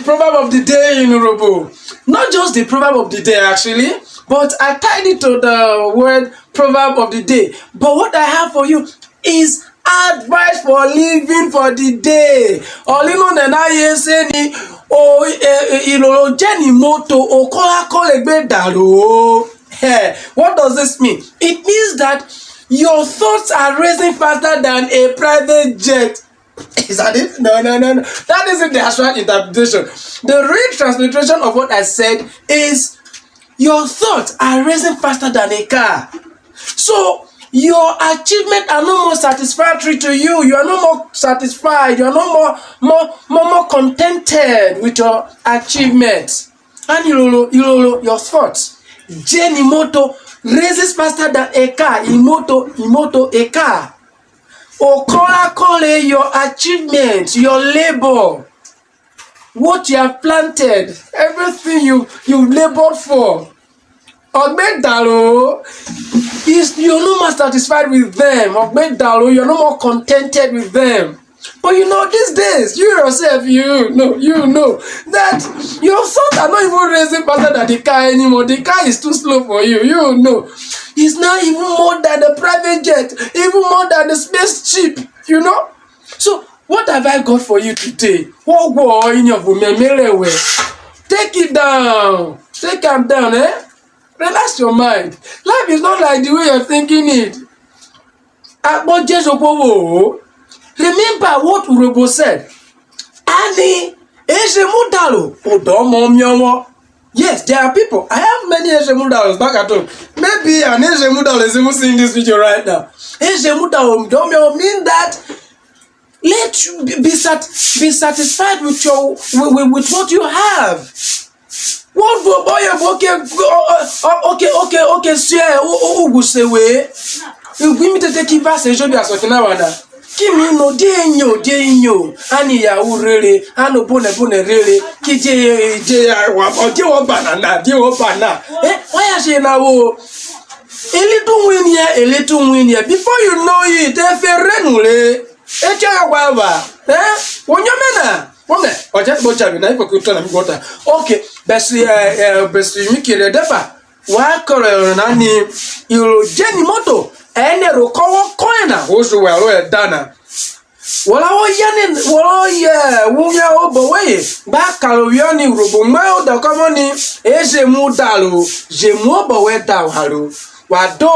Proverb of the day in Urhobo. Not just the proverb of the day actually, but I tied it to the word proverb of the day. But what I have for you is advice for living for the day. Olino nena yese ni o iroro jeni moto o kola kọre daro-o. What does this mean? It means that your thoughts are racing faster than a private jet. Is that it? No. That isn't the actual interpretation. The real transliteration of what I said is your thoughts are racing faster than a car. So your achievements are no more satisfactory to you. You are no more satisfied. You are no more contented with your achievements. And your thoughts. Jenny moto races faster than a car. Moto a car. Kọre your achievements, your labor, what you have planted, everything you labored for. Daro-o is you're no more satisfied with them. Daro-o, you're no more contented with them. But these days, you yourself, you know that your thoughts are not even racing faster than the car anymore. The car is too slow for you. You know. It's now even more than the private jet, even more than the spaceship, So, what have I got for you today? Take it down. Take them down, Relax your mind. Life is not like the way you're thinking it. Remember what Urhobo said. Yes, there are people. I have many Eshemudalo back at home. Maybe an Eshemudalo is even seeing this video right now. Eshemudalo mean that let you be satisfied with with what you have. What for boy? Okay. You give me to take verse and show me as Kimi no denyo ani ya urere ano bone rere kije wa banana why she na wo a little win here before you know it eferenule eche agwa wonyomena wome oje bocha bi na ifokuto na migota okay besi mikire defa wa kọre na ni iro jeni moto ro kowo koina oso wa ro dana wala o yani wo ya obowe ba kalowio ni Urhobo ma o da komo ni Eshemudalo je mu obowe da waro wado